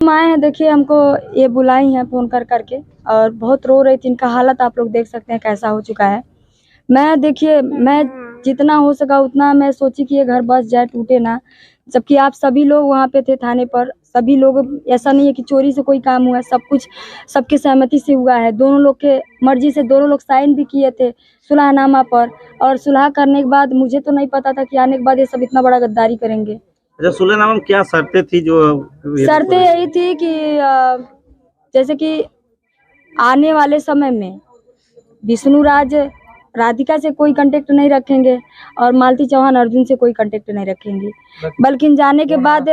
आए हैं, देखिए हमको ये बुलाई हैं फ़ोन कर करके और बहुत रो रही थी। इनका हालत आप लोग देख सकते हैं कैसा हो चुका है। मैं जितना हो सका उतना मैं सोची कि ये घर बस जाए, टूटे ना। जबकि आप सभी लोग वहाँ पे थे थाने पर, सभी लोग, ऐसा नहीं है कि चोरी से कोई काम हुआ है, सब कुछ सबकी सहमति से हुआ है। दोनों लोग के मर्ज़ी से दोनों लोग साइन भी किए थे सुलहनामा पर, और सुलह करने के बाद मुझे तो नहीं पता था कि आने के बाद ये सब इतना बड़ा गद्दारी करेंगे। अच्छा, सुलहनामा में क्या शर्तें थी जो शर्तें यही थी कि जैसे कि आने वाले समय में विष्णु राज राधिका से कोई कांटेक्ट नहीं रखेंगे और मालती चौहान अर्जुन से कोई कांटेक्ट नहीं रखेंगे। बल्कि जाने के बाद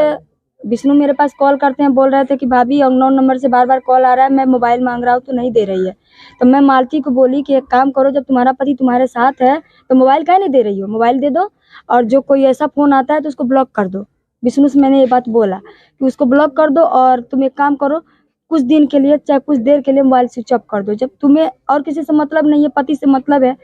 विष्णु मेरे पास कॉल करते हैं, बोल रहे थे कि भाभी अननोन नंबर से बार बार कॉल आ रहा है, मैं मोबाइल मांग रहा हूँ तो नहीं दे रही है। तो मैं मालती को बोली कि एक काम करो, जब तुम्हारा पति तुम्हारे साथ है तो मोबाइल काहे नहीं दे रही हो, मोबाइल दे दो और जो कोई ऐसा फ़ोन आता है तो उसको ब्लॉक कर दो। विष्णु से मैंने ये बात बोला कि उसको ब्लॉक कर दो और तुम एक काम करो, कुछ दिन के लिए चाहे कुछ देर के लिए मोबाइल स्विच ऑफ कर दो। जब तुम्हें और किसी से मतलब नहीं है, पति से मतलब है,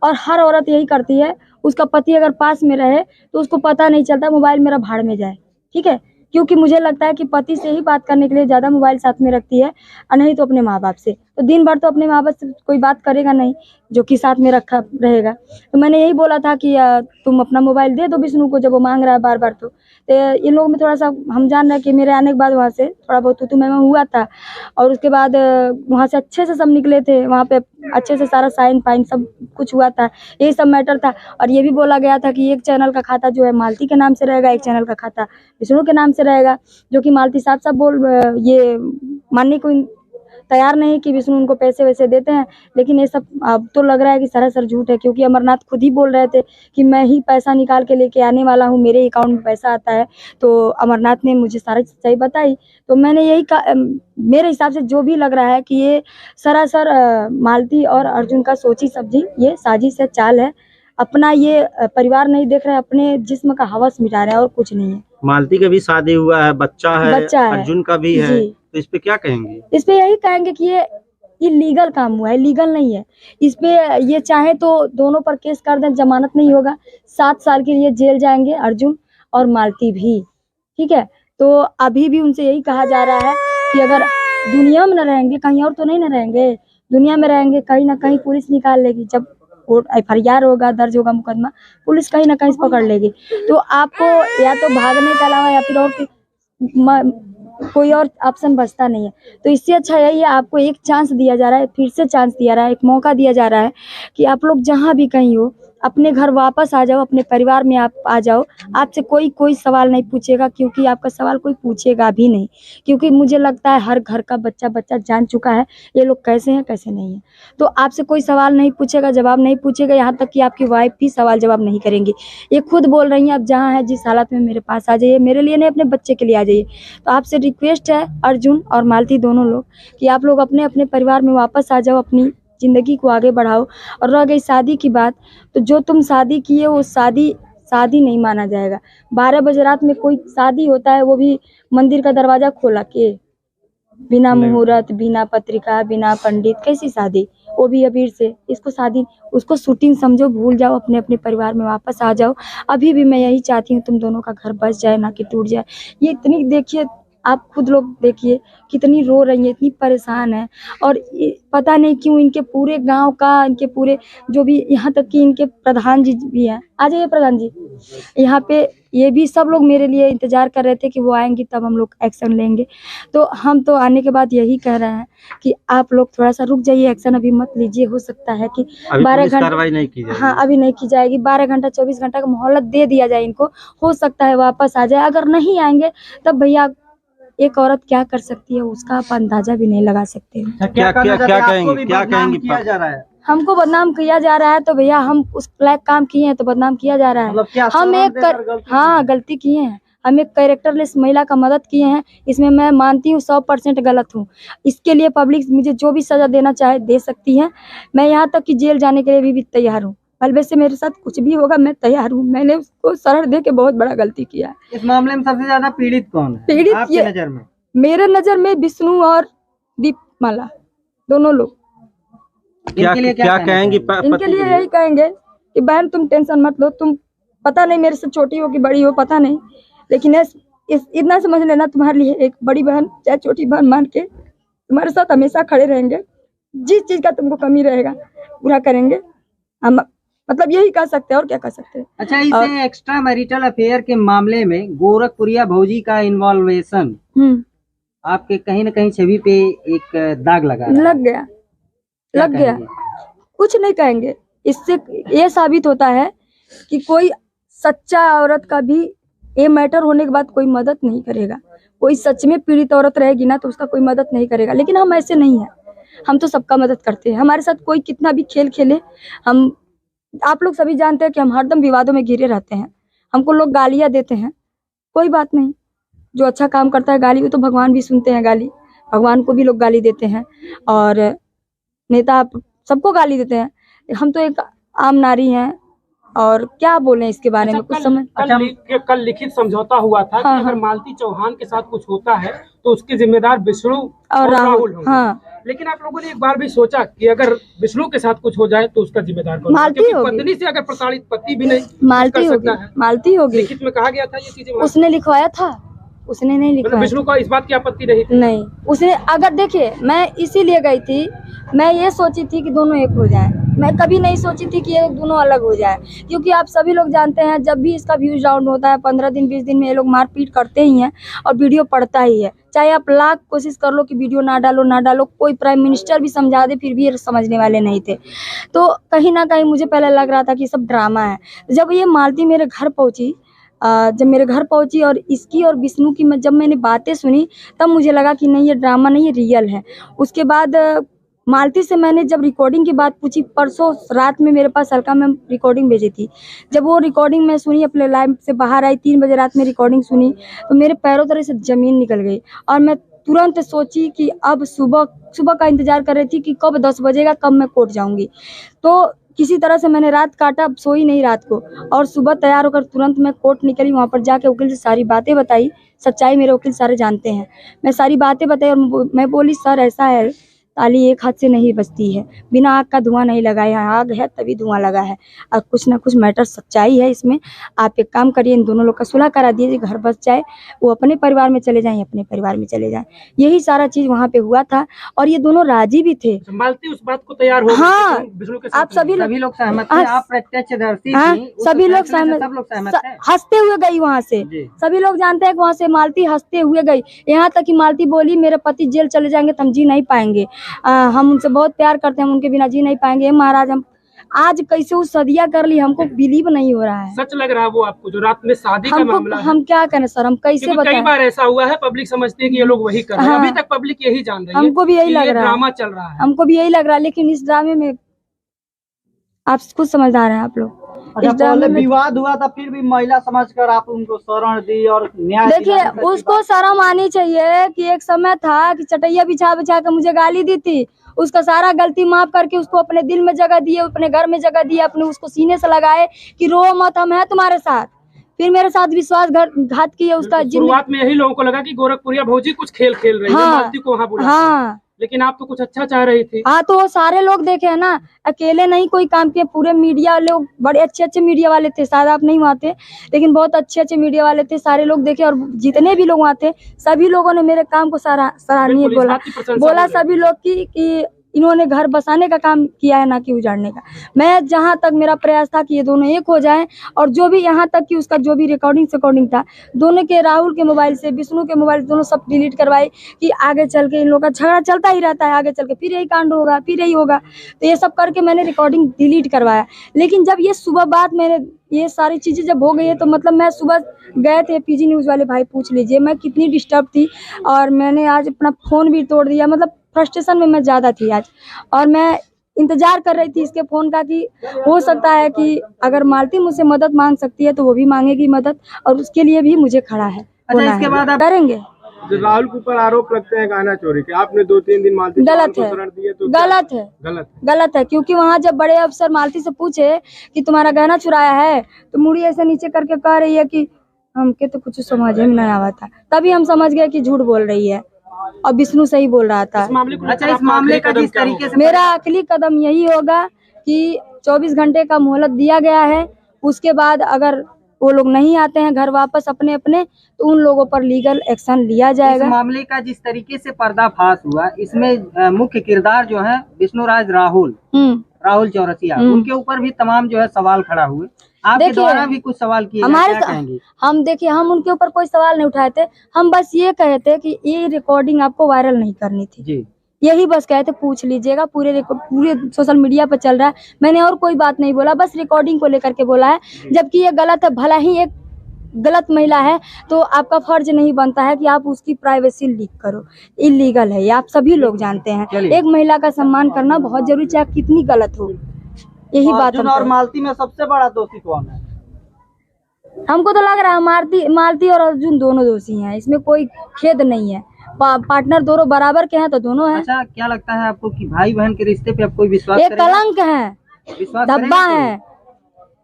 और हर औरत यही करती है, उसका पति अगर पास में रहे तो उसको पता नहीं चलता मोबाइल मेरा भाड़ में जाए, ठीक है। क्योंकि मुझे लगता है कि पति से ही बात करने के लिए ज़्यादा मोबाइल साथ में रखती है, और नहीं तो अपने माँ बाप से। तो दिन भर तो अपने माँ बाप से कोई बात करेगा नहीं जो कि साथ में रखा रहेगा। तो मैंने यही बोला था कि तुम अपना मोबाइल दे दो विष्णु को, जब वो मांग रहा है बार बार। तो इन लोगों में थोड़ा सा, हम जान रहे हैं कि मेरे आने के बाद वहाँ से थोड़ा बहुत तो मैं हुआ था, और उसके बाद वहाँ से अच्छे से सब निकले थे, वहाँ पे अच्छे से सारा साइन फाइन सब कुछ हुआ था, यही सब मैटर था। और ये भी बोला गया था कि एक चैनल का खाता जो है मालती के नाम से रहेगा, एक चैनल का खाता विष्णु के नाम से रहेगा, जो कि मालती साफ साफ ये मानने को तैयार नहीं कि विष्णु उनको पैसे वैसे देते हैं। लेकिन ये सब अब तो लग रहा है कि सरासर झूठ है, क्योंकि अमरनाथ खुद ही बोल रहे थे कि मैं ही पैसा निकाल के लेके आने वाला हूँ, मेरे अकाउंट में पैसा आता है। तो अमरनाथ ने मुझे सारी सच्चाई बताई। तो मैंने यही मेरे हिसाब से जो भी लग रहा है कि ये सरासर मालती और अर्जुन का सोची समझी ये साजिश है, चाल है। अपना ये परिवार नहीं देख रहे, अपने जिस्म का हवस मिटा रहे हैं और कुछ नहीं है। मालती का भी शादी हुआ है, बच्चा है, अर्जुन का भी है, तो इस पे क्या कहेंगे? इस पे यही कहेंगे कि ये इलीगल काम हुआ है, लीगल नहीं है। इस पे ये चाहे तो दोनों पर केस कर दें, जमानत नहीं होगा, 7 साल के लिए जेल जाएंगे अर्जुन और मालती भी, ठीक है। तो अभी भी उनसे यही कहा जा रहा है कि अगर दुनिया में न रहेंगे, कहीं और तो नहीं न रहेंगे, दुनिया में रहेंगे, कहीं ना कहीं पुलिस निकाल लेगी। जब कोर्ट FIR होगा, दर्ज होगा मुकदमा, पुलिस कहीं ना कहीं पकड़ लेगी। तो आपको या तो भागने के अलावा या फिर और कोई और ऑप्शन बचता नहीं है। तो इससे अच्छा यही है, आपको एक चांस दिया जा रहा है, फिर से चांस दिया रहा है, एक मौका दिया जा रहा है कि आप लोग जहाँ भी कहीं हो अपने घर वापस आ जाओ, अपने परिवार में आप आ जाओ। आपसे कोई सवाल नहीं पूछेगा, क्योंकि आपका सवाल कोई पूछेगा भी नहीं, क्योंकि मुझे लगता है हर घर का बच्चा जान चुका है ये लोग कैसे हैं कैसे नहीं है। तो आपसे कोई सवाल नहीं पूछेगा, जवाब नहीं पूछेगा, यहाँ तक कि आपकी वाइफ भी सवाल जवाब नहीं करेंगी। ये खुद बोल रही हैं, आप जहाँ हैं जिस हालत में मेरे पास आ जाइए, मेरे लिए नहीं अपने बच्चे के लिए आ जाइए। तो आपसे रिक्वेस्ट है अर्जुन और मालती दोनों लोग कि आप लोग अपने अपने परिवार में वापस आ जाओ, अपनी ज़िंदगी को आगे बढ़ाओ। और रह गई शादी की बात, तो जो तुम शादी किए वो शादी नहीं माना जाएगा। 12 बजे रात में कोई शादी होता है, वो भी मंदिर का दरवाजा खोला के, बिना मुहूर्त, बिना पत्रिका, बिना पंडित, कैसी शादी, वो भी अबीर से। इसको शादी, उसको शूटिंग समझो, भूल जाओ, अपने अपने परिवार में वापस आ जाओ। अभी भी मैं यही चाहती हूँ तुम दोनों का घर बस जाए, ना कि टूट जाए। ये इतनी, देखिए आप खुद लोग देखिए कितनी रो रही है, इतनी परेशान है। और पता नहीं क्यों इनके पूरे गांव का, इनके पूरे जो भी, यहाँ तक कि इनके प्रधान जी भी हैं, आ जाइए प्रधान जी, यहाँ पे ये भी सब लोग मेरे लिए इंतजार कर रहे थे कि वो आएंगी तब हम लोग एक्शन लेंगे। तो हम तो आने के बाद यही कह रहे हैं कि आप लोग थोड़ा सा रुक जाइए, एक्शन अभी मत लीजिए। हो सकता है कि 12 घंटे कार्रवाई नहीं की जाएगी। हाँ, अभी नहीं की जाएगी। 12 घंटा 24 घंटा का मोहलत दे दिया जाए इनको, हो सकता है वापस आ जाए। अगर नहीं आएंगे तब भैया एक औरत क्या कर सकती है उसका आप अंदाजा भी नहीं लगा सकते। क्या कहेंगे किया जा रहा है? हमको बदनाम किया जा रहा है, तो भैया हम उस लायक काम किए हैं तो बदनाम किया जा रहा है। मतलब हम एक गलती किए हैं, हम एक कैरेक्टरलेस महिला का मदद किए हैं, इसमें मैं मानती हूँ 100% गलत हूँ। इसके लिए पब्लिक मुझे जो भी सजा देना चाहे दे सकती है। मैं यहाँ तक कि जेल जाने के लिए भी तैयार हूँ। अलबे से मेरे साथ कुछ भी होगा मैं तैयार हूँ। मैंने उसको शरण दे के बहुत बड़ा गलती किया है। इस मामले में सबसे ज्यादा पीड़ित कौन है पीड़ित आपकी नजर में? मेरे नजर में विष्णु और दीपमाला दोनों लोग। क्या कहेंगे? इनके लिए यही कहेंगे कि बहन तुम टेंशन मत लो, तुम पता नहीं मेरे से छोटी हो कि बड़ी हो पता नहीं, लेकिन इतना समझ लेना, तुम्हारे लिए एक बड़ी बहन चाहे छोटी बहन मान के तुम्हारे साथ हमेशा खड़े रहेंगे। जिस चीज का तुमको कमी रहेगा पूरा करेंगे हम, मतलब यही कह सकते हैं और क्या कह सकते हैं। अच्छा, इसे एक्स्ट्रा मैरिटल अफेयर के मामले में गोरखपुरिया भौजी का इन्वॉल्वेशन आपके कहीं न कहीं छवि पे एक दाग लग गया। कुछ नहीं कहेंगे, इससे ये साबित होता है कि कोई सच्चा औरत का भी ये मैटर होने के बाद कोई मदद नहीं करेगा। कोई सच में पीड़ित औरत रहेगी ना तो उसका कोई मदद नहीं करेगा, लेकिन हम ऐसे नहीं हैं। हम तो सबका मदद करते हैं। हमारे साथ कोई कितना भी खेल खेले, हम आप लोग सभी जानते हैं कि हम हरदम विवादों में घिरे रहते हैं। हमको लोग गालियां देते हैं, कोई बात नहीं। जो अच्छा काम करता है गाली, वो तो भगवान भी सुनते हैं गाली, भगवान को भी लोग गाली देते हैं और नेता सबको गाली देते हैं। हम तो एक आम नारी हैं और क्या बोलें इसके बारे में, कुछ समझ। कल लिखित समझौता हुआ था कि अगर मालती चौहान के साथ कुछ होता है तो उसके जिम्मेदार विष्णु और राहुल होंगे। लेकिन आप लोगों ने एक बार भी सोचा कि अगर विष्णु के साथ कुछ हो जाए तो उसका जिम्मेदार कौन? मालती होगी। पत्नी से अगर प्रताड़ित पति भी नहीं मालती होगी। लिखित में कहा गया था ये चीजें, उसने लिखवाया था, उसने नहीं लिखवाया। मतलब विष्णु का इस बात की आपत्ति नहीं थी? नहीं, उसने अगर देखिए, मैं इसीलिए गई थी, मैं ये सोची थी कि दोनों एक हो जाए। मैं कभी नहीं सोची थी कि ये दोनों अलग हो जाए, क्योंकि आप सभी लोग जानते हैं जब भी इसका व्यूज डाउन होता है 15 दिन 20 दिन में ये लोग मारपीट करते ही हैं और वीडियो पड़ता ही है। चाहे आप लाख कोशिश कर लो कि वीडियो ना डालो, कोई प्राइम मिनिस्टर भी समझा दे फिर भी ये समझने वाले नहीं थे। तो कहीं ना कहीं मुझे पहले लग रहा था कि सब ड्रामा है। जब ये मालती मेरे घर पहुंची और इसकी और विष्णु की जब मैंने बातें सुनी तब मुझे लगा कि नहीं, ये ड्रामा नहीं, ये रियल है। उसके बाद मालती से मैंने जब रिकॉर्डिंग की बात पूछी, परसों रात में मेरे पास हल्का में रिकॉर्डिंग भेजी थी। जब वो रिकॉर्डिंग मैं सुनी, अपने लाइव से बाहर आई, 3 बजे रात में रिकॉर्डिंग सुनी तो मेरे पैरों तले से जमीन निकल गई और मैं तुरंत सोची कि अब सुबह का इंतजार कर रही थी कि कब 10 बजेगा, कब मैं कोर्ट जाऊंगी। तो किसी तरह से मैंने रात काटा, अब सोई नहीं रात को, और सुबह तैयार होकर तुरंत मैं कोर्ट निकली। वहाँ पर जाके वकील से सारी बातें बताई, सच्चाई मेरे वकील सारे जानते हैं। मैं सारी बातें बताई और मैं बोली, सर ऐसा है, ताली एक हाथ से नहीं बजती है, बिना आग का धुआं नहीं लगा है, आग है तभी धुआं लगा है और कुछ ना कुछ मैटर सच्चाई है इसमें। आप एक काम करिए, इन दोनों लोग का सुलह करा दीजिए, घर बस जाए, वो अपने परिवार में चले जाएं, अपने परिवार में चले जाएं। यही सारा चीज वहाँ पे हुआ था और ये दोनों राजी भी थे। मालती उस बात को तैयार हो, हाँ, आप सभी लोग सहमत थे, आप प्रत्यक्षदर्शी थी, सभी लोग सहमत, हंसते हुए गई वहाँ से। सभी लोग जानते हैं कि वहाँ से मालती हंसते हुए गई। यहाँ तक कि मालती बोली, मेरे पति जेल चले जाएंगे तो हम जी नहीं पाएंगे, हम उनसे बहुत प्यार करते हैं, हम उनके बिना जी नहीं पाएंगे। महाराज, हम आज कैसे वो सदिया कर ली, हमको बिलीव नहीं हो रहा है। सच लग रहा है वो आपको जो रात में शादी का मामला है? हम क्या करें सर, हम कैसे बताएं? कई बार ऐसा हुआ है, पब्लिक समझती है कि ये लोग वही कर रहे हैं। अभी तक पब्लिक यही जान रही है, हमको भी यही लग रहा है, ड्रामा चल रहा है, हमको भी यही लग रहा है। लेकिन इस ड्रामे में आप खुद समझदार हैं आप लोग। पहले विवाद हुआ था, फिर भी महिला समझकर आप उनको शरण दी और न्याय। देखिए, उसको शर्म आनी चाहिए कि एक समय था कि चटैया बिछा बिछा कर मुझे गाली दी थी, उसका सारा गलती माफ करके उसको अपने दिल में जगह दिए, अपने घर में जगह दिए, अपने उसको सीने से लगाए कि रो मत, हम हैं तुम्हारे साथ। फिर मेरे साथ विश्वासघात किया उसका। शुरुआत में यही लोगों को लगा कि गोरखपुरिया भौजी कुछ खेल खेल रही है, मालती को वहाँ बुला। हाँ, लेकिन आप तो कुछ अच्छा चाह रही थी। हाँ, तो वो सारे लोग देखे है ना, अकेले नहीं कोई काम किए, पूरे मीडिया लोग, बड़े अच्छे मीडिया वाले थे, शायद आप नहीं वहाँ थे, लेकिन बहुत अच्छे मीडिया वाले थे, सारे लोग देखे और जितने भी लोग वहाँ थे सभी लोगों ने मेरे काम को सराहनीय बोला सभी लोग कि इन्होंने घर बसाने का काम किया है, ना कि उजाड़ने का। मैं जहाँ तक मेरा प्रयास था कि ये दोनों एक हो जाएं, और जो भी यहाँ तक कि उसका जो भी रिकॉर्डिंग था दोनों के, राहुल के मोबाइल से, विष्णु के मोबाइल, दोनों सब डिलीट करवाए कि आगे चल के इन लोगों का झगड़ा चलता ही रहता है, आगे चल के फिर यही कांड होगा, फिर यही होगा। तो ये सब करके मैंने रिकॉर्डिंग डिलीट करवाया। लेकिन जब ये सुबह बात मैंने ये सारी चीज़ें जब हो गई है तो मतलब मैं सुबह गए थे, PG न्यूज़ वाले भाई पूछ लीजिए मैं कितनी डिस्टर्ब थी, और मैंने आज अपना फ़ोन भी तोड़ दिया। मतलब फ्रस्ट्रेशन में मैं ज़्यादा थी आज, और मैं इंतजार कर रही थी इसके फ़ोन का कि हो सकता है कि अगर मालती मुझसे मदद मांग सकती है तो वो भी मांगेगी मदद, और उसके लिए भी मुझे खड़ा है। अच्छा, इसके बाद आप करेंगे। राहुल के ऊपर आरोप लगते हैं गाना चोरी के, आपने 2-3 दिन मालती गलत है, तो गलत है, क्योंकि वहाँ जब बड़े अफसर मालती से पूछे कि तुम्हारा गहना चुराया है तो मुड़ी ऐसे नीचे करके कह रही है कि हमके तो कुछ समझ में नहीं आवा था। तभी हम समझ गए कि झूठ बोल रही है और विष्णु सही बोल रहा था। इस मामले का किस तरीके से मेरा अगली कदम यही होगा कि 24 घंटे का मोहलत दिया गया है, उसके बाद अगर वो लोग नहीं आते हैं घर वापस अपने अपने, तो उन लोगों पर लीगल एक्शन लिया जाएगा। इस मामले का जिस तरीके से पर्दाफाश हुआ, इसमें मुख्य किरदार जो है विष्णुराज राहुल चौरसिया, उनके ऊपर भी तमाम जो है सवाल खड़ा हुए। आपके द्वारा भी कुछ सवाल किए, हमारे क्या कहेंगे? हम देखिए, हम उनके ऊपर कोई सवाल नहीं उठाए थे, हम बस ये कहे थे कि ये रिकॉर्डिंग आपको वायरल नहीं करनी थी जी। यही बस कहे थे, पूछ लीजिएगा, पूरे सोशल मीडिया पर चल रहा है। मैंने और कोई बात नहीं बोला, बस रिकॉर्डिंग को लेकर के बोला है, जबकि ये गलत है। भला ही एक गलत महिला है तो आपका फर्ज नहीं बनता है कि आप उसकी प्राइवेसी लीक करो, इलीगल है, ये आप सभी लोग जानते हैं। एक महिला का सम्मान करना बहुत जरूरी, चाहे कितनी गलत हो। यही बात है। और मालती में सबसे बड़ा दोषी कौन है? हमको तो लग रहा है मालती और अर्जुन दोनों दोषी हैं, इसमें कोई खेद नहीं है। पार्टनर दोनों बराबर के हैं तो दोनों हैं। अच्छा, क्या लगता है आपको कि भाई बहन के रिश्ते पे अब कोई विश्वास एक कलंक है, धब्बा है,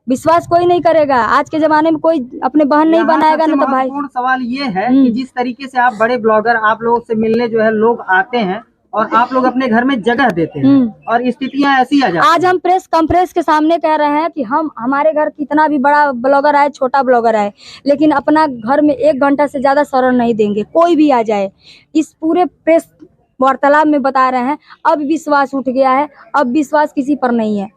विश्वास कोई नहीं करेगा। आज के जमाने में कोई अपने बहन नहीं बनाएगा ना तो भाई। सवाल ये है कि जिस तरीके से आप बड़े ब्लॉगर, आप लोगों से मिलने जो है लोग आते हैं और आप लोग अपने घर में जगह देते हैं और स्थितियां ऐसी आ जाती हैं। आज हम प्रेस कॉन्फ्रेंस के सामने कह रहे हैं कि हमारे घर कितना भी बड़ा ब्लॉगर आए, छोटा ब्लॉगर आए, लेकिन अपना घर में 1 घंटा से ज्यादा शरण नहीं देंगे, कोई भी आ जाए। इस पूरे प्रेस वार्तालाप में बता रहे हैं। अब विश्वास उठ गया है, अब विश्वास किसी पर नहीं है,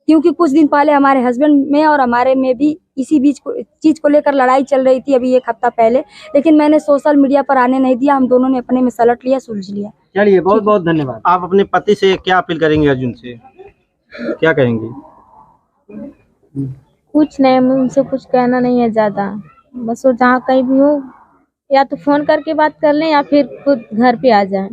क्योंकि कुछ दिन पहले हमारे हस्बैंड में और हमारे में भी इसी चीज को लेकर लड़ाई चल रही थी, अभी 1 हफ्ता पहले, लेकिन मैंने सोशल मीडिया पर आने नहीं दिया। हम दोनों ने अपने में सलट लिया, सुलझ लिया। चलिए, बहुत बहुत धन्यवाद। आप अपने पति से क्या अपील करेंगे? अर्जुन से क्या कहेंगे? कुछ नहीं, उनसे कुछ कहना नहीं है ज्यादा, बस वो जहाँ कहीं भी हो या तो फोन करके बात कर लें या फिर खुद घर पे आ जाए।